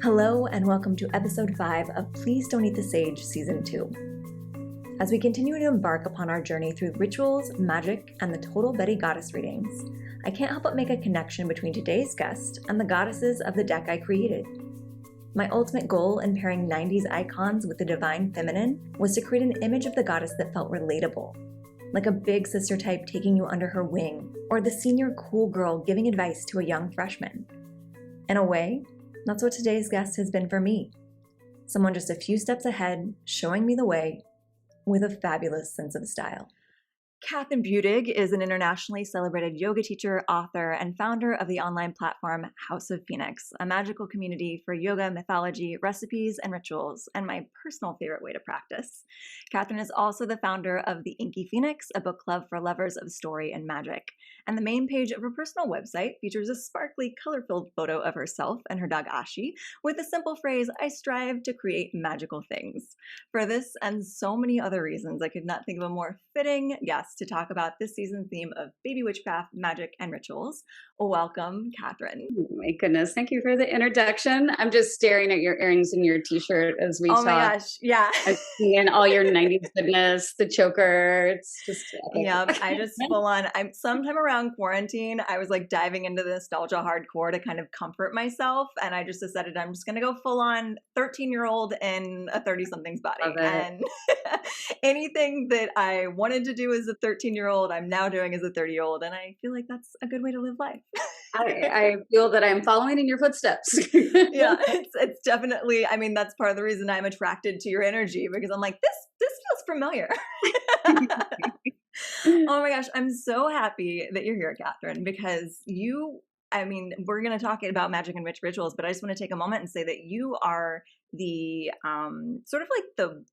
Hello and welcome to episode 5 of Please Don't Eat the Sage Season 2. As we continue to embark upon our journey through rituals, magic, and the Total Betty Goddess readings, I can't help but make a connection between today's guest and the goddesses of the deck I created. My ultimate goal in pairing 90s icons with the divine feminine was to create an image of the goddess that felt relatable, like a big sister type taking you under her wing, or the senior cool girl giving advice to a young freshman. In a way, that's what today's guest has been for me. Someone just a few steps ahead, showing me the way, with a fabulous sense of style. Kathryn Budig is an internationally celebrated yoga teacher, author, and founder of the online platform House of Phoenix, a magical community for yoga, mythology, recipes, and rituals, and my personal favorite way to practice. Kathryn is also the founder of The Inky Phoenix, a book club for lovers of story and magic. And the main page of her personal website features a sparkly, color-filled photo of herself and her dog Ashi, with the simple phrase, "I strive to create magical things." For this and so many other reasons, I could not think of a more fitting guest to talk about this season's theme of baby witchcraft, magic, and rituals. Welcome, Kathryn. Oh my goodness. Thank you for the introduction. I'm just staring at your earrings and your t-shirt as we talk. Oh my gosh, yeah. I'm seeing all your 90s goodness, the choker. It's just yeah, I just full on. I'm sometime around quarantine, I was like diving into the nostalgia hardcore to kind of comfort myself. And I just decided I'm just going to go full on 13-year-old in a 30-something's body. And anything that I wanted to do as a 13-year-old, I'm now doing as a 30-year-old. And I feel like that's a good way to live life. I feel that I'm following in your footsteps. Yeah, it's definitely, I mean, that's part of the reason I'm attracted to your energy, because I'm like, this feels familiar. Oh my gosh, I'm so happy that you're here, Kathryn, because we're going to talk about magic and witch rituals, but I just want to take a moment and say that you are the sort of like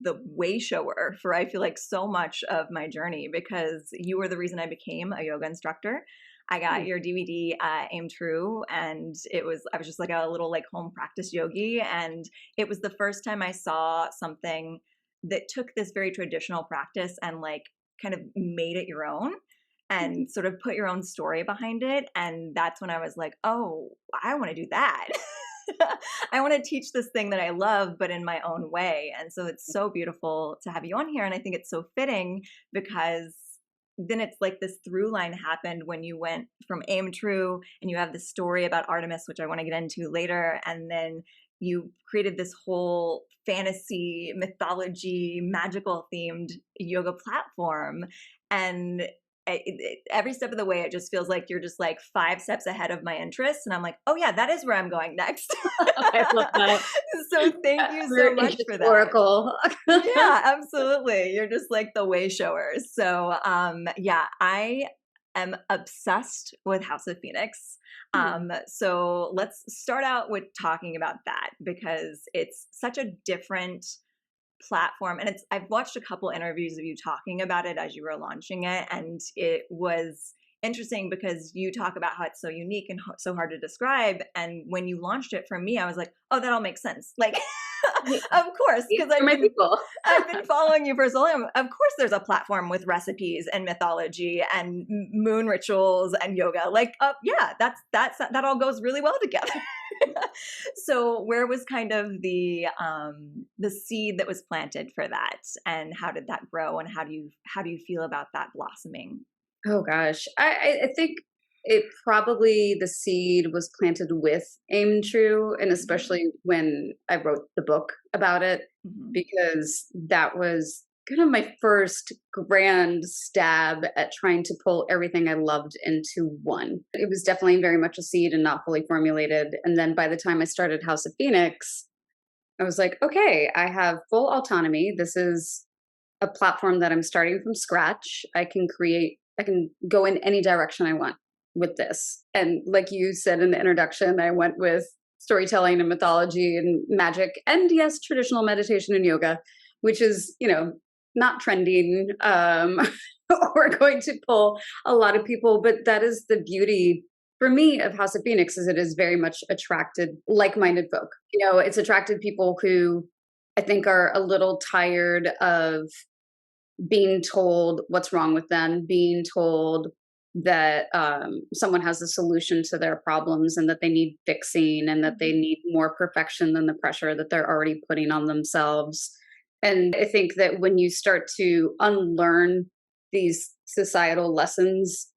the way shower for, I feel like, so much of my journey, because you were the reason I became a yoga instructor. I got your DVD, Aim True, and I was just like a little like home practice yogi. And it was the first time I saw something that took this very traditional practice and like kind of made it your own and sort of put your own story behind it. And that's when I was like, oh, I want to do that. I want to teach this thing that I love, but in my own way. And so it's so beautiful to have you on here. And I think it's so fitting because then it's like this through line happened when you went from Aim True and you have this story about Artemis, which I want to get into later. And then you created this whole fantasy, mythology, magical themed yoga platform. And every step of the way, it just feels like you're just like 5 steps ahead of my interests. And I'm like, oh yeah, that is where I'm going next. I love that. So thank you so much for that. Oracle. Yeah, absolutely. You're just like the way showers. So yeah, I am obsessed with House of Phoenix. So let's start out with talking about that, because it's such a different platform. And I've watched a couple interviews of you talking about it as you were launching it. And it was interesting because you talk about how it's so unique and so hard to describe. And when you launched it, for me, I was like, oh, that all makes sense. Like, of course, because I've been following you for so long. Of course, there's a platform with recipes and mythology and moon rituals and yoga. Like, yeah, that all goes really well together. So, where was kind of the seed that was planted for that, and how did that grow, and how do you feel about that blossoming? Oh gosh, I think it probably the seed was planted with Aim True, and especially when I wrote the book about it, because that was kind of my first grand stab at trying to pull everything I loved into one. It was definitely very much a seed and not fully formulated. And then by the time I started House of Phoenix, I was like, okay, I have full autonomy. This is a platform that I'm starting from scratch. I can go in any direction I want with this. And like you said in the introduction, I went with storytelling and mythology and magic, and yes, traditional meditation and yoga, which is, not trending or going to pull a lot of people. But that is the beauty for me of House of Phoenix, is it is very much attracted like-minded folk. It's attracted people who I think are a little tired of being told what's wrong with them, being told that someone has a solution to their problems and that they need fixing and that they need more perfection than the pressure that they're already putting on themselves. And I think that when you start to unlearn these societal lessons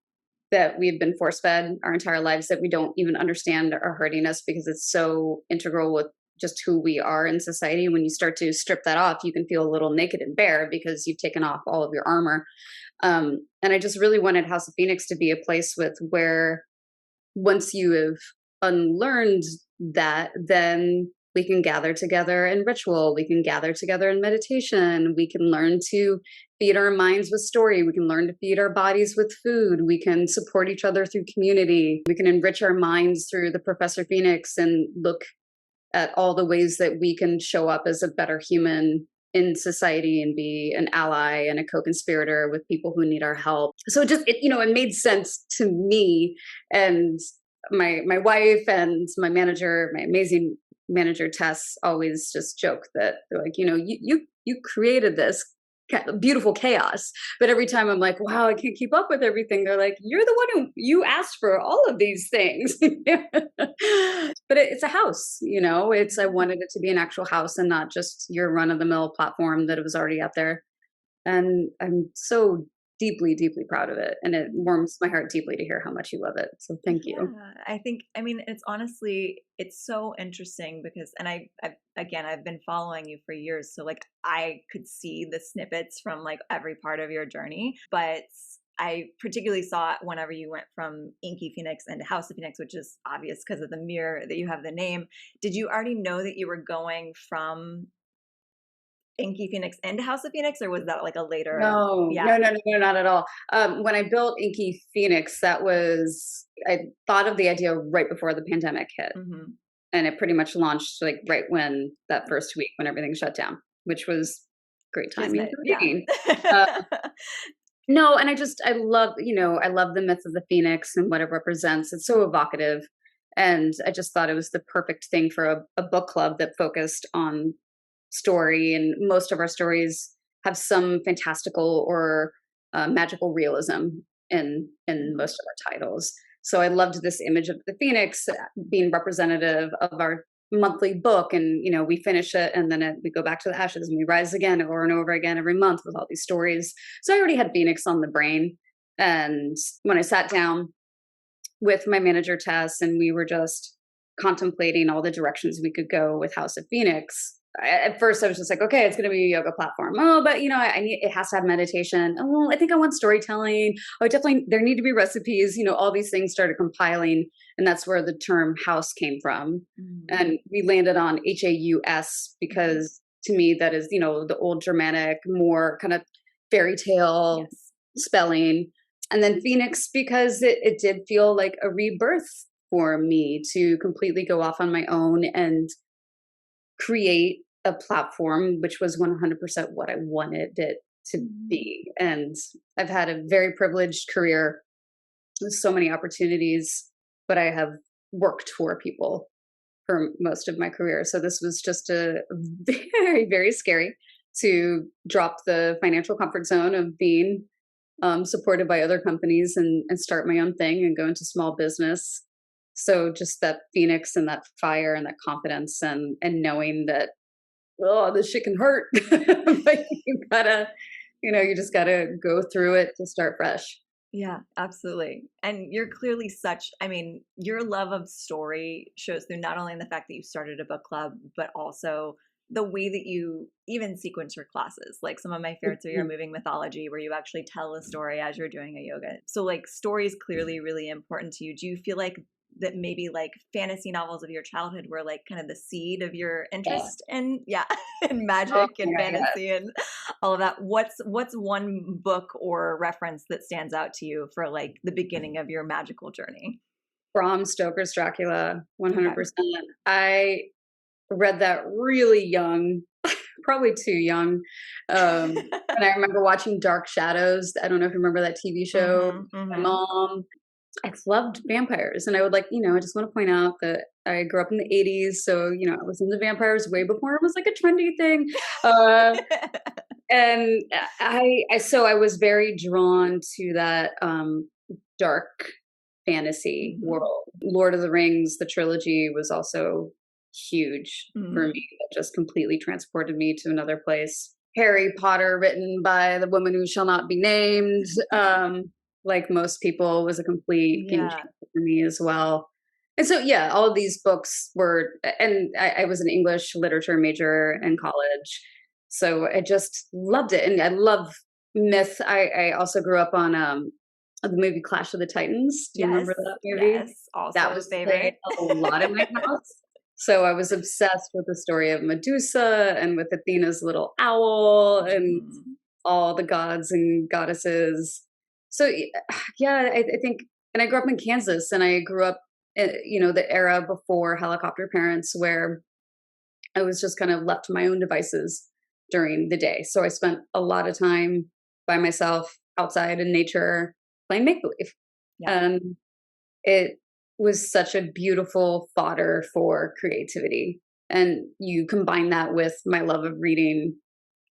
that we've been force fed our entire lives that we don't even understand are hurting us because it's so integral with just who we are in society. When you start to strip that off, you can feel a little naked and bare because you've taken off all of your armor. And I just really wanted House of Phoenix to be a place where once you have unlearned that, then we can gather together in ritual. We can gather together in meditation. We can learn to feed our minds with story. We can learn to feed our bodies with food. We can support each other through community. We can enrich our minds through the Professor Phoenix and look at all the ways that we can show up as a better human in society and be an ally and a co-conspirator with people who need our help. So it made sense to me, and my wife and my manager, my amazing manager Tess, always just joke that they're like, you created this beautiful chaos, but every time I'm like, wow, I can't keep up with everything, they're like, you're the one you asked for all of these things. But it's a house, I wanted it to be an actual house and not just your run-of-the-mill platform that it was already out there. And I'm so deeply, deeply proud of it. And it warms my heart deeply to hear how much you love it. So thank you. I think, it's honestly, it's so interesting because, and I've been following you for years. So like I could see the snippets from like every part of your journey, but I particularly saw it whenever you went from Inky Phoenix into House of Phoenix, which is obvious because of the mirror that you have the name. Did you already know that you were going from Inky Phoenix into House of Phoenix, or was that like a later? No, not at all. When I built Inky Phoenix, I thought of the idea right before the pandemic hit. And it pretty much launched like right when that first week when everything shut down, which was great timing. No, and I love the myth of the Phoenix and what it represents. It's so evocative. And I just thought it was the perfect thing for a book club that focused on story. And most of our stories have some fantastical or magical realism in most of our titles. So I loved this image of the Phoenix being representative of our monthly book. And, we finish it and then we go back to the ashes and we rise again over and over again every month with all these stories. So I already had Phoenix on the brain. And when I sat down with my manager, Tess, and we were just contemplating all the directions we could go with House of Phoenix, at first I was just like, okay, it's going to be a yoga platform. Oh, but it has to have meditation. Oh, well, I think I want storytelling. Oh, definitely there need to be recipes. All these things started compiling, and that's where the term house came from. And we landed on HAUS because to me that is, the old Germanic, more kind of fairy tale spelling. And then Phoenix because it did feel like a rebirth for me to completely go off on my own and create a platform, which was 100% what I wanted it to be. And I've had a very privileged career with so many opportunities, but I have worked for people for most of my career. So this was just a very, very scary to drop the financial comfort zone of being supported by other companies and start my own thing and go into small business. So just that Phoenix and that fire and that confidence and knowing that, oh, this shit can hurt, but you just gotta go through it to start fresh. Yeah, absolutely. And you're clearly your love of story shows through not only in the fact that you started a book club, but also the way that you even sequence your classes. Like some of my favorites are your moving mythology, where you actually tell a story as you're doing a yoga. So like story is clearly really important to you. Do you feel like that maybe like fantasy novels of your childhood were like kind of the seed of your interest in magic and fantasy and all of that? What's one book or reference that stands out to you for like the beginning of your magical journey? Bram Stoker's Dracula, 100%. Okay. I read that really young, probably too young. And I remember watching Dark Shadows. I don't know if you remember that TV show. My mom, I loved vampires. And I would I just want to point out that I grew up in the 80s. So, I was into vampires way before it was like a trendy thing. And I was very drawn to that dark fantasy world. Lord of the Rings, the trilogy, was also huge for me. It just completely transported me to another place. Harry Potter, written by the woman who shall not be named, like most people, was a complete game changer for me as well. And so, yeah, all of these books were, and I was an English literature major in college. So I just loved it. And I love myth. I also grew up on the movie Clash of the Titans. Do you remember that movie? Yes, also That was favorite. played a lot in my house. So I was obsessed with the story of Medusa and with Athena's little owl and all the gods and goddesses. So yeah, I think, and I grew up in Kansas, and I grew up in, the era before helicopter parents, where I was just kind of left to my own devices during the day. So I spent a lot of time by myself outside in nature playing make-believe. And it was such a beautiful fodder for creativity. And you combine that with my love of reading,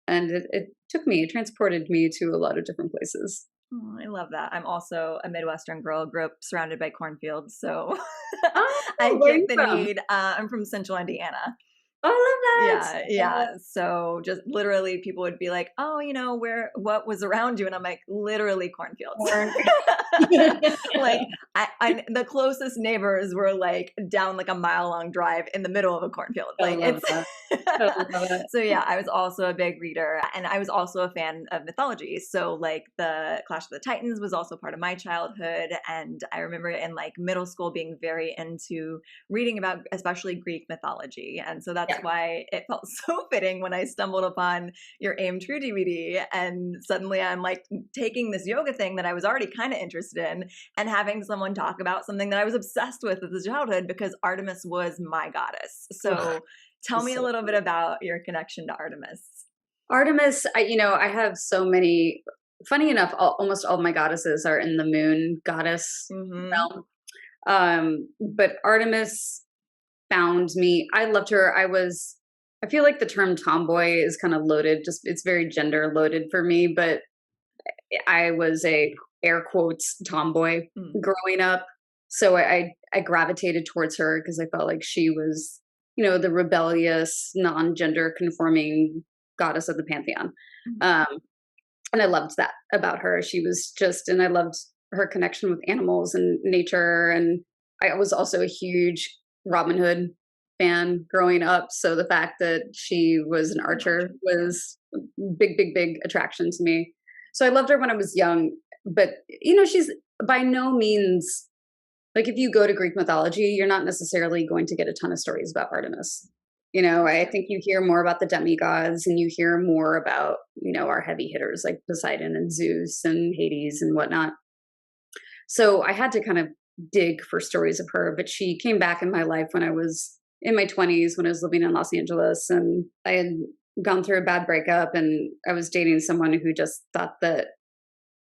and it transported me to a lot of different places. Oh, I love that. I'm also a Midwestern girl, grew up surrounded by cornfields. So I get the need. I'm from Central Indiana. Oh, I love that. Yeah. So just literally people would be like, oh, what was around you? And I'm like, literally cornfields. Like the closest neighbors were like down like a mile-long drive in the middle of a cornfield. Like So yeah, I was also a big reader, and I was also a fan of mythology. So like the Clash of the Titans was also part of my childhood. And I remember in like middle school being very into reading about especially Greek mythology. And so that's why it felt so fitting when I stumbled upon your Aim True DVD, and suddenly I'm like taking this yoga thing that I was already kind of interested in and having someone talk about something that I was obsessed with as a childhood, because Artemis was my goddess. So tell me a little bit about your connection to Artemis. Artemis, I have so many, funny enough, almost all of my goddesses are in the moon goddess realm. But Artemis found me. I loved her. I feel like the term tomboy is kind of loaded, it's very gender loaded for me, but I was a air quotes tomboy growing up. So I gravitated towards her because I felt like she was, the rebellious, non-gender conforming goddess of the pantheon. And I loved that about her. She was and I loved her connection with animals and nature. And I was also a huge Robin Hood fan growing up. So the fact that she was an archer was a big, big, big attraction to me. So I loved her when I was young, but she's by no means, like, if you go to Greek mythology, you're not necessarily going to get a ton of stories about Artemis. I think you hear more about the demigods, and you hear more about, our heavy hitters like Poseidon and Zeus and Hades and whatnot. So I had to kind of dig for stories of her, but she came back in my life when I was in my 20s, when I was living in Los Angeles, and I had gone through a bad breakup, and I was dating someone who just thought that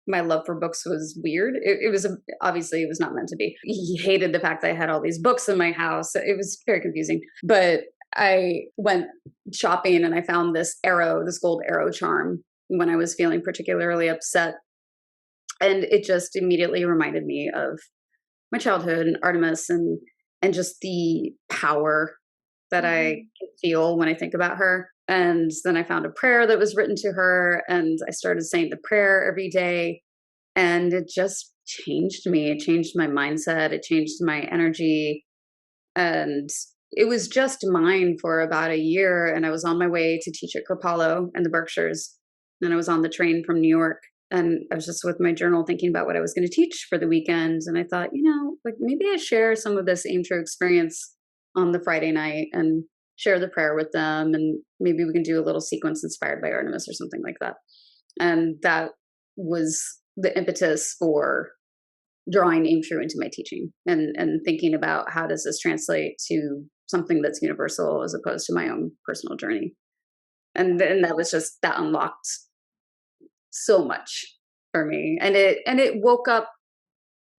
my love for books was weird. It was obviously it was not meant to be. He hated the fact that I had all these books in my house. It was very confusing. But I went shopping and I found this gold arrow charm when I was feeling particularly upset. And it just immediately reminded me of my childhood and Artemis and just the power that I feel when I think about her. And then I found a prayer that was written to her, and I started saying the prayer every day. And it just changed me. It changed my mindset. It changed my energy. And it was just mine for about a year. And I was on my way to teach at Kripalu in the Berkshires. And I was on the train from New York. And I was just with my journal thinking about what I was going to teach for the weekend. And I thought, like maybe I share some of this Aim True experience on the Friday night and share the prayer with them. And maybe we can do a little sequence inspired by Artemis or something like that. And that was the impetus for drawing Aim True into my teaching and thinking about how does this translate to something that's universal as opposed to my own personal journey. And that was just, that unlocked so much for me. And it woke up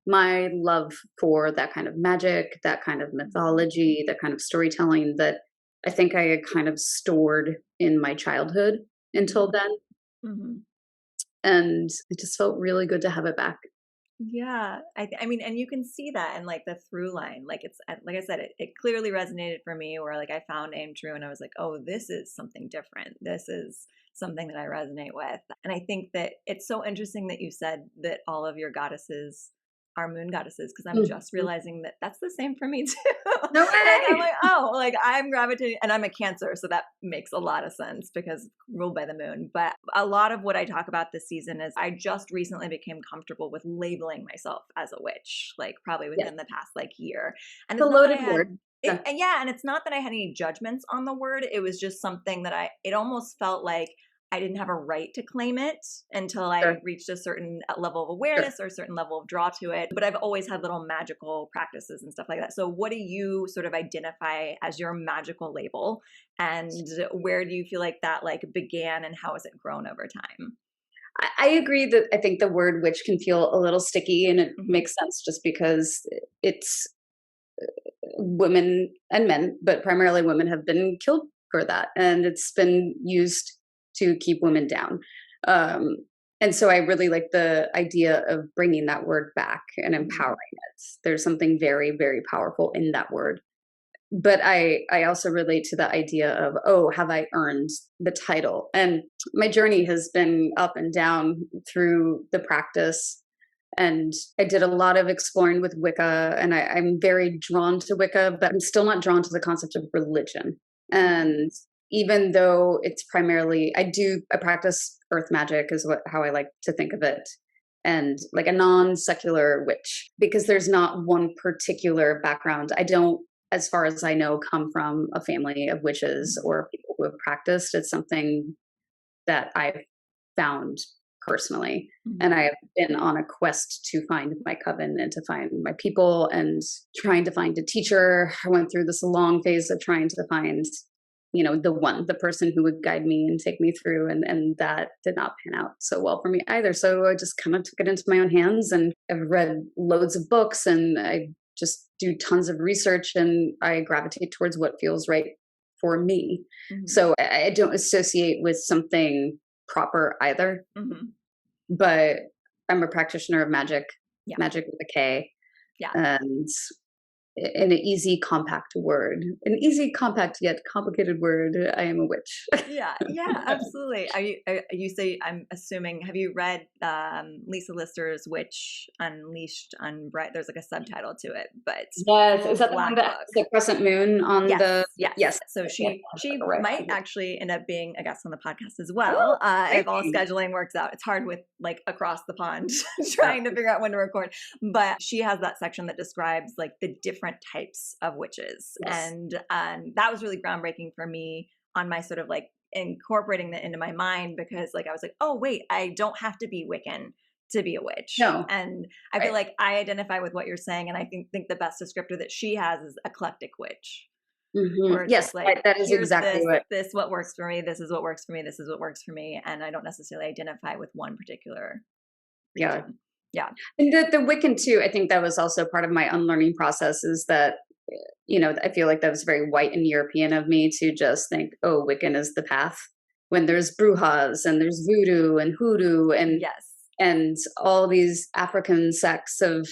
my love for that kind of magic, that kind of mythology, that kind of storytelling that I think I had kind of stored in my childhood until then. And it just felt really good to have it back. Yeah, I mean, and you can see that in like the through line. Like it's like I said, it clearly resonated for me. Where like I found Aim True, and I was like, oh, this is something different. This is something that I resonate with. And I think that it's so interesting that you said that all of your goddesses are moon goddesses, because I'm just realizing that that's the same for me too. No Like I'm way. like, oh, like I'm gravitating, and I'm a Cancer, so that makes a lot of sense because ruled by the moon. But a lot of what I talk about this season is I just recently became comfortable with labeling myself as a witch, like probably Yes. within the past like year. And It's a it's not that I loaded had word. it, yeah, and it's not that I had any judgments on the word. It was just something that it almost felt like I didn't have a right to claim it until I Sure. reached a certain level of Sure. awareness or a certain level of draw to it. But I've always had little magical practices and stuff like that. So what do you sort of identify as your magical label? And where do you feel like that like began, and how has it grown over time? I agree that I think the word witch can feel a little sticky, and it makes sense just because it's women and men, but primarily women have been killed for that, and it's been used to keep women down. Um, and so I really like the idea of bringing that word back and empowering it. There's something very, very powerful in that word. But I also relate to the idea of, oh, have I earned the title? And my journey has been up and down through the practice. And I did a lot of exploring with Wicca, and I'm very drawn to Wicca, but I'm still not drawn to the concept of religion. And even though it's primarily, I practice earth magic is how I like to think of it. And like a non-secular witch, because there's not one particular background. I don't, as far as I know, come from a family of witches or people who have practiced. It's something that I've found personally. And I have been on a quest to find my coven and to find my people and trying to find a teacher. I went through this long phase of trying to find, the person who would guide me and take me through. And that did not pan out so well for me either. So I just kind of took it into my own hands, and I've read loads of books, and I just do tons of research, and I gravitate towards what feels right for me. So I don't associate with something proper either. But I'm a practitioner of magic, magic with a K, and in an easy, compact word, an easy, compact yet complicated word, I am a witch. Yeah, absolutely. You say, I'm assuming, have you read Lisa Lister's Witch Unleashed on Bright? There's like a subtitle to it, but Yes, is that the one that has the crescent moon on the? Yes. So she might actually end up being a guest on the podcast as well, if all scheduling works out. It's hard with like across the pond trying to figure out when to record, but she has that section that describes like the different types of witches, and that was really groundbreaking for me on my sort of like incorporating that into my mind, because like I was like, oh wait, I don't have to be Wiccan to be a witch. No. And I feel like I identify with what you're saying, and I think the best descriptor that she has is eclectic witch. Yes, like, that is exactly this what works for me, this is what works for me, this is what works for me, and I don't necessarily identify with one particular region. And the Wiccan too, I think that was also part of my unlearning process, is that I feel like that was very white and European of me to just think, oh, Wiccan is the path, when there's brujas and there's voodoo and hoodoo and all these African sects of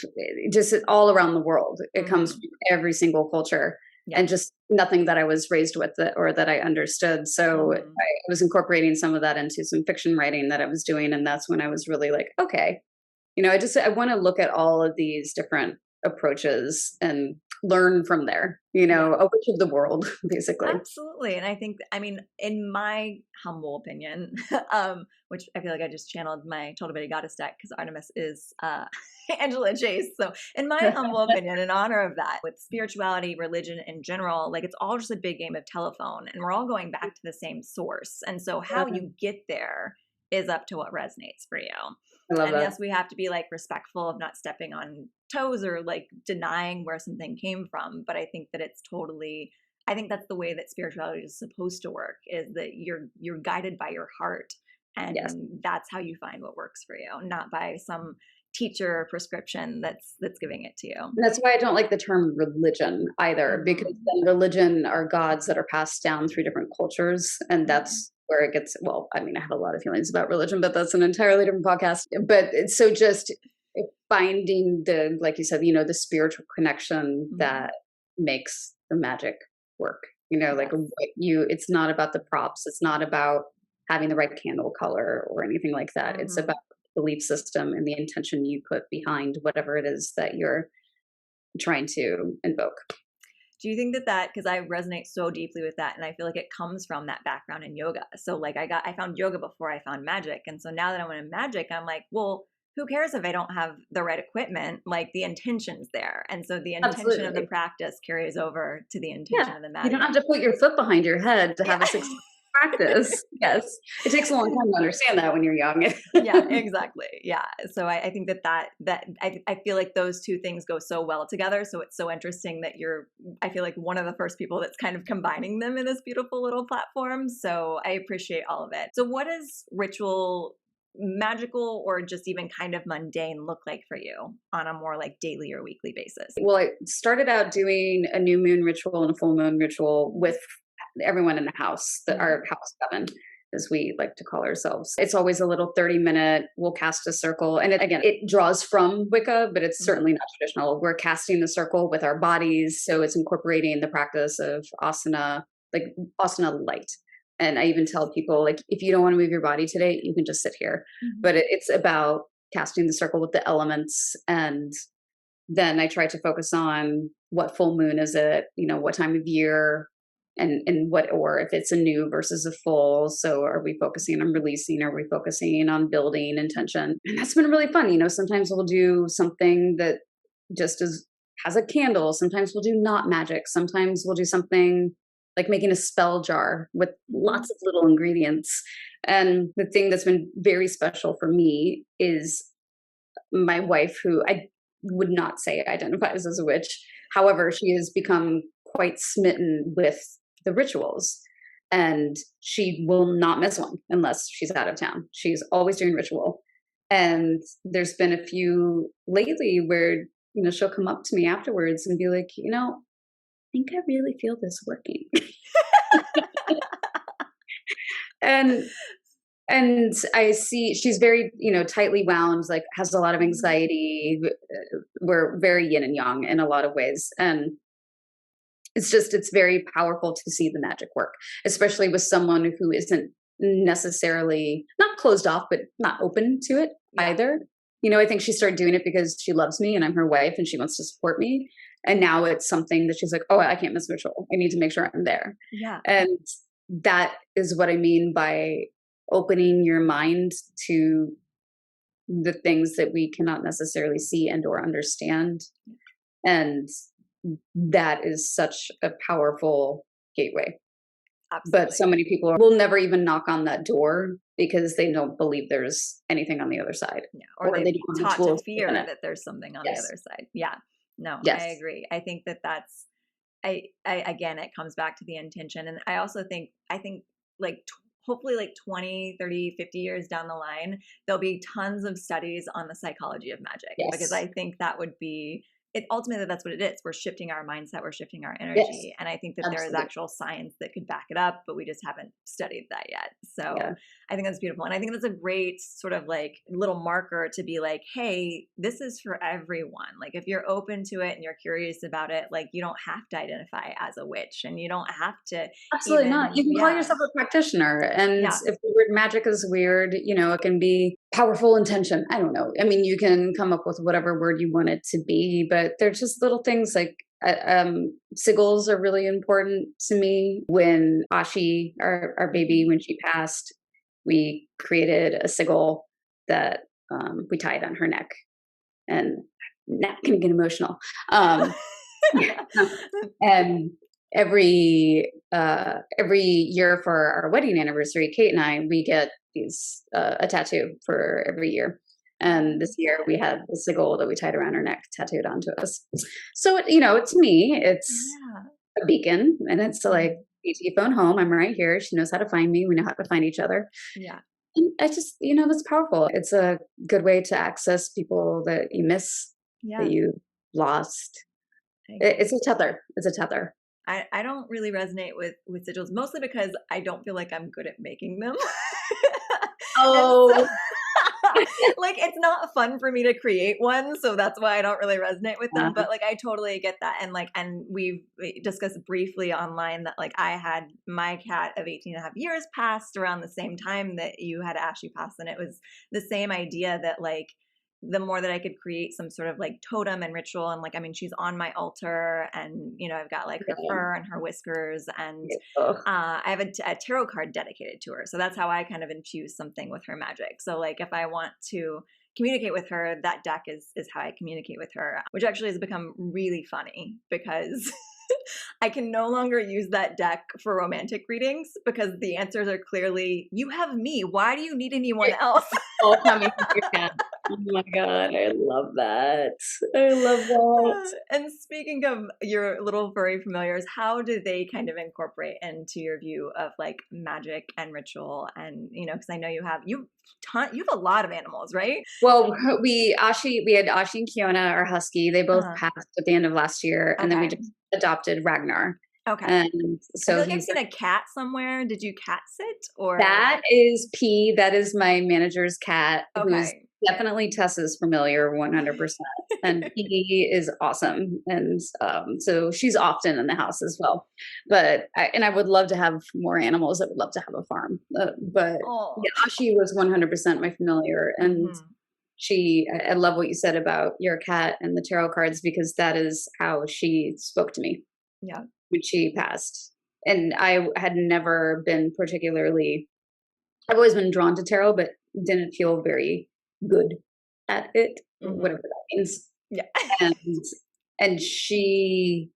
just all around the world. It comes from every single culture, and just nothing that I was raised with or that I understood. So I was incorporating some of that into some fiction writing that I was doing, and that's when I was really like, okay, I want to look at all of these different approaches and learn from there, a witch of the world, basically. Absolutely. And I think, in my humble opinion, which I feel like I just channeled my Total Betty Goddess deck, because Artemis is Angela Chase. So in my humble opinion, in honor of that, with spirituality, religion in general, like it's all just a big game of telephone, and we're all going back to the same source. And so how you get there is up to what resonates for you. I love that. Yes, we have to be like respectful of not stepping on toes or like denying where something came from. But I think that I think that's the way that spirituality is supposed to work, is that you're guided by your heart, and that's how you find what works for you, not by some teacher prescription that's giving it to you. That's why I don't like the term religion either, because then religion are gods that are passed down through different cultures, and that's where it gets, I have a lot of feelings about religion, but that's an entirely different podcast. But so just finding the, like you said, the spiritual connection that makes the magic work. Like it's not about the props. It's not about having the right candle color or anything like that. It's about the belief system and the intention you put behind whatever it is that you're trying to invoke. Do you think that, because I resonate so deeply with that, and I feel like it comes from that background in yoga. So like I found yoga before I found magic. And so now that I went in magic, I'm like, well, who cares if I don't have the right equipment? Like the intention's there. And so the intention of the practice carries over to the intention of the magic. You don't have to put your foot behind your head to have a successful practice. Yes. It takes a long time to understand that when you're young. Yeah, exactly. Yeah. So I think that I feel like those two things go so well together. So it's so interesting that I feel like one of the first people that's kind of combining them in this beautiful little platform. So I appreciate all of it. So what does ritual, magical or just even kind of mundane, look like for you on a more like daily or weekly basis? Well, I started out doing a new moon ritual and a full moon ritual with everyone in the house, our house seven, as we like to call ourselves. It's always a little 30-minute, we'll cast a circle. And it draws from Wicca, but it's certainly not traditional. We're casting the circle with our bodies. So it's incorporating the practice of asana, like asana light. And I even tell people, like, if you don't want to move your body today, you can just sit here. But it's about casting the circle with the elements. And then I try to focus on what full moon is it, what time of year, and or if it's a new versus a full. So are we focusing on releasing? Are we focusing on building intention? And that's been really fun. Sometimes we'll do something that just has a candle. Sometimes we'll do not magic. Sometimes we'll do something like making a spell jar with lots of little ingredients. And the thing that's been very special for me is my wife, who I would not say identifies as a witch. However, she has become quite smitten with the rituals, and she will not miss one unless she's out of town. She's always doing ritual. And there's been a few lately where, she'll come up to me afterwards and be like, I think I really feel this working. And I see she's very, tightly wound, like has a lot of anxiety. We're very yin and yang in a lot of ways. And it's very powerful to see the magic work, especially with someone who isn't necessarily not closed off, but not open to it either. I think she started doing it because she loves me and I'm her wife and she wants to support me. And now it's something that she's like, oh, I can't miss ritual. I need to make sure I'm there. Yeah. And that is what I mean by opening your mind to the things that we cannot necessarily see and or understand. And that is such a powerful gateway. Absolutely. But so many people will never even knock on that door because they don't believe there's anything on the other side. Yeah. Or they taught to fear that there's something on the other side. Yeah. No, I agree. I think that's, again, it comes back to the intention. And I also think like hopefully like 20, 30, 50 years down the line, there'll be tons of studies on the psychology of magic, because I think that would be ultimately that's what it is. We're shifting our mindset. We're shifting our energy. Yes, and I think that there is actual science that could back it up, but we just haven't studied that yet. So I think that's beautiful. And I think that's a great sort of like little marker to be like, hey, this is for everyone. Like if you're open to it and you're curious about it, like you don't have to identify as a witch and you don't have to. Absolutely not. You can call yourself a practitioner. And if the word magic is weird, it can be powerful intention. I don't know. I mean, you can come up with whatever word you want it to be, but they're just little things like sigils are really important to me. When Ashi, our baby, when she passed, we created a sigil that we tied on her neck. And now I'm going to get emotional. And every year for our wedding anniversary, Kate and I, we get a tattoo for every year. And this year we had the sigil that we tied around her neck tattooed onto us. So, to me, it's a beacon, and it's like, BT phone home. I'm right here. She knows how to find me. We know how to find each other. Yeah. And I just, that's powerful. It's a good way to access people that you miss, that you lost. It's a tether. It's a tether. I don't really resonate with sigils, mostly because I don't feel like I'm good at making them. Oh, Like, it's not fun for me to create one, so that's why I don't really resonate with them. But like, I totally get that. And like, and we discussed briefly online that like I had my cat of 18 and a half years passed around the same time that you had Ashley pass. And it was the same idea that like, the more that I could create some sort of like totem and ritual, and like, I mean, she's on my altar, and you know, I've got like her fur and her whiskers, and I have a tarot card dedicated to her. So that's how I kind of infuse something with her magic. So like, if I want to communicate with her, that deck is how I communicate with her, which actually has become really funny because I can no longer use that deck for romantic readings because the answers are clearly, you have me. Why do you need anyone else? All coming from your cat. Oh my God, I love that. I love that. And speaking of your little furry familiars, how do they kind of incorporate into your view of like magic and ritual? And you know, because I know you have a lot of animals, right? Well, we had Ashi and Kiona, our husky. They both passed at the end of last year, and then we just adopted Ragnar. Okay. And so I feel like I've seen a cat somewhere. Did you cat sit or? That is P. That is my manager's cat. Okay. Who's definitely Tessa's familiar 100%. And P is awesome. And so she's often in the house as well. But I would love to have more animals. I would love to have a farm. But yeah, Ashi was 100% my familiar. And I love what you said about your cat and the tarot cards, because that is how she spoke to me. Yeah. When she passed. And I had never been I've always been drawn to tarot, but didn't feel very good at it, whatever that means. Yeah. And she,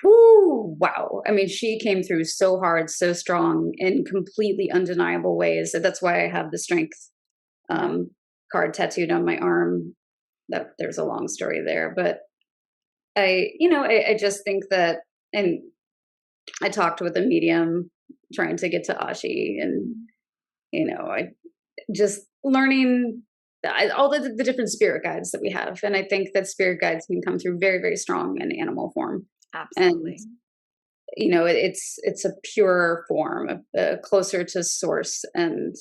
whoo, wow. I mean, she came through so hard, so strong in completely undeniable ways. So that's why I have the strength card tattooed on my arm. That there's a long story there, but I just think that, and I talked with a medium trying to get to Ashi, and I just learning all the different spirit guides that we have, and I think that spirit guides can come through very, very strong in animal form. Absolutely. And it's a pure form, closer to source. And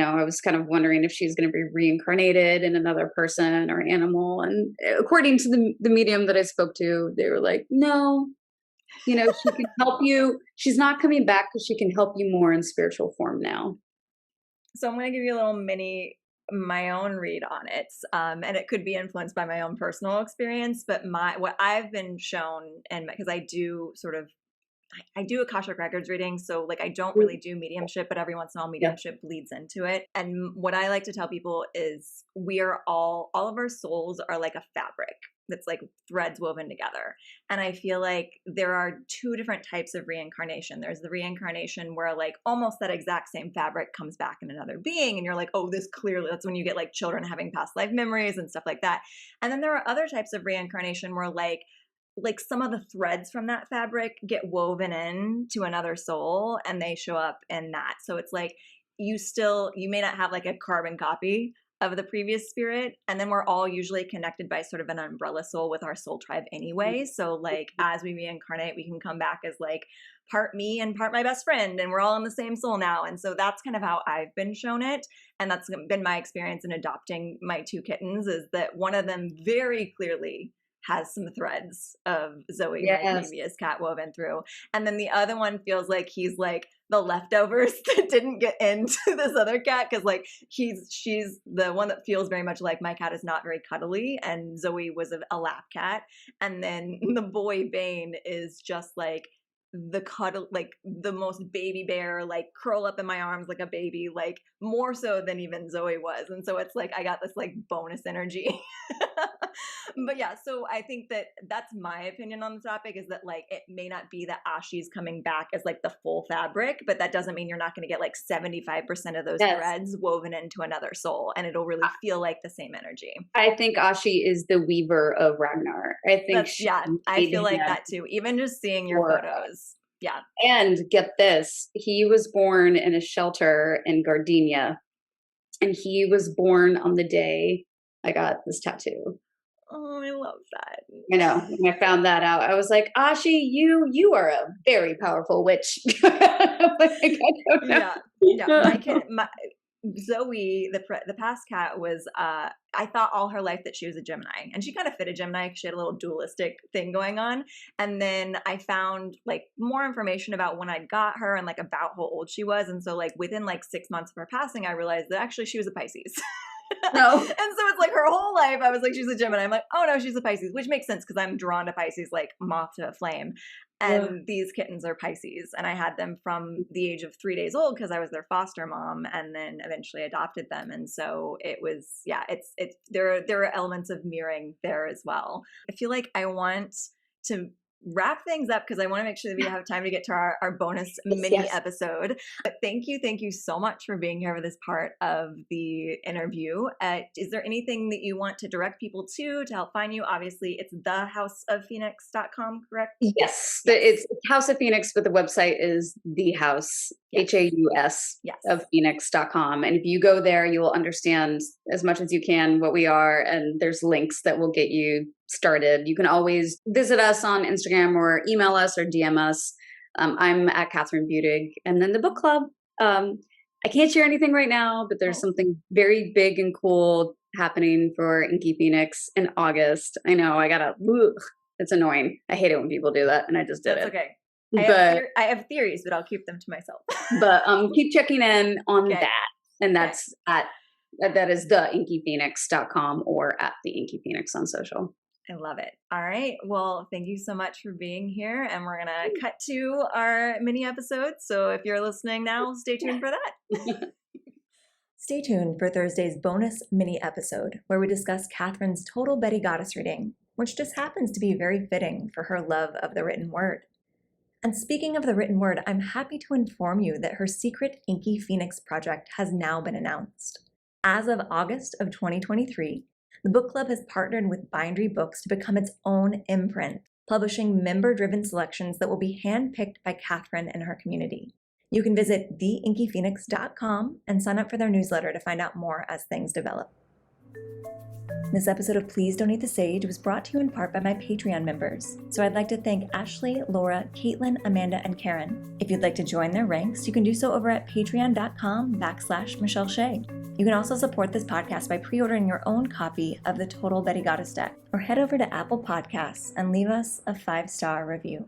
I was kind of wondering if she's going to be reincarnated in another person or animal. And according to the medium that I spoke to, they were like, no, she can help you. She's not coming back because she can help you more in spiritual form now. So I'm going to give you a little my own read on it. And it could be influenced by my own personal experience, but what I've been shown, and because I do Akashic Records reading. So like, I don't really do mediumship, but every once in a while mediumship bleeds into it. And what I like to tell people is we are all of our souls are like a fabric that's like threads woven together. And I feel like there are two different types of reincarnation. There's the reincarnation where like almost that exact same fabric comes back in another being. And you're like, oh, this clearly, that's when you get like children having past life memories and stuff like that. And then there are other types of reincarnation where like some of the threads from that fabric get woven in to another soul and they show up in that. So it's like you may not have like a carbon copy of the previous spirit. And then we're all usually connected by sort of an umbrella soul with our soul tribe anyway. So like as we reincarnate, we can come back as like part me and part my best friend, and we're all in the same soul now. And so that's kind of how I've been shown it. And that's been my experience in adopting my two kittens, is that one of them very clearly has some threads of Zoe, my previous cat, woven through. And then the other one feels like he's like the leftovers that didn't get into this other cat, because like she's the one that feels very much like my cat is not very cuddly, and Zoe was a lap cat. And then the boy Bane is just like the cuddle, like the most baby bear, like curl up in my arms like a baby, like more so than even Zoe was. And so it's like I got this like bonus energy. But yeah, so I think that that's my opinion on the topic, is that like it may not be that Ashi's coming back as like the full fabric, but that doesn't mean you're not going to get like 75% of those threads woven into another soul, and it'll really feel like the same energy. I think Ashi is the weaver of Ragnar. I think I feel like that too, even just seeing your photos. Yeah. And get this, he was born in a shelter in Gardenia, and he was born on the day I got this tattoo. Oh, I love that. I know. When I found that out, I was like, Ashi, you are a very powerful witch. Yeah. My Zoe, the past cat, was I thought all her life that she was a Gemini, and she kind of fit a Gemini because she had a little dualistic thing going on. And then I found like more information about when I got her and like about how old she was, and so like within like 6 months of her passing, I realized that actually she was a Pisces. No. And so it's like her whole life I was like, she's a Gemini. I'm like, oh no, she's a Pisces, which makes sense because I'm drawn to Pisces like moth to a flame. And these kittens are Pisces, and I had them from the age of 3 days old because I was their foster mom, and then eventually adopted them. And so it was, yeah, it's there are elements of mirroring there as well. I feel like I want to wrap things up because I want to make sure that we have time to get to our bonus mini episode. But thank you so much for being here for this part of the interview. Is there anything that you want to direct people to help find you? Obviously, it's thehouseoffphoenix.com, correct? Yes. It's House of Phoenix, but the website is the House, HAUS, of Phoenix.com. And if you go there, you will understand as much as you can what we are. And there's links that will get you started. You can always visit us on Instagram or email us or DM us. I'm at Kathryn Budig. And then the book club. I can't share anything right now, but there's something very big and cool happening for Inky Phoenix in August. I know, it's annoying. I hate it when people do that, and I just did That's it. Okay. But I have theories, but I'll keep them to myself. But keep checking in on that. And that's that is theinkyphoenix.com or at the Inky Phoenix on social. I love it. All right. Well, thank you so much for being here. And we're going to cut to our mini episode. So if you're listening now, stay tuned for that. Stay tuned for Thursday's bonus mini episode, where we discuss Kathryn's total Betty Goddess reading, which just happens to be very fitting for her love of the written word. And speaking of the written word, I'm happy to inform you that her secret Inky Phoenix project has now been announced. As of August of 2023, the book club has partnered with Bindery Books to become its own imprint, publishing member-driven selections that will be handpicked by Kathryn and her community. You can visit theinkyphoenix.com and sign up for their newsletter to find out more as things develop. This episode of Please Don't Eat the Sage was brought to you in part by my Patreon members. So I'd like to thank Ashley, Laura, Caitlin, Amanda, and Karen. If you'd like to join their ranks, you can do so over at patreon.com/Michelle Shea. You can also support this podcast by pre-ordering your own copy of the Total Betty Goddess deck, or head over to Apple Podcasts and leave us a 5-star review.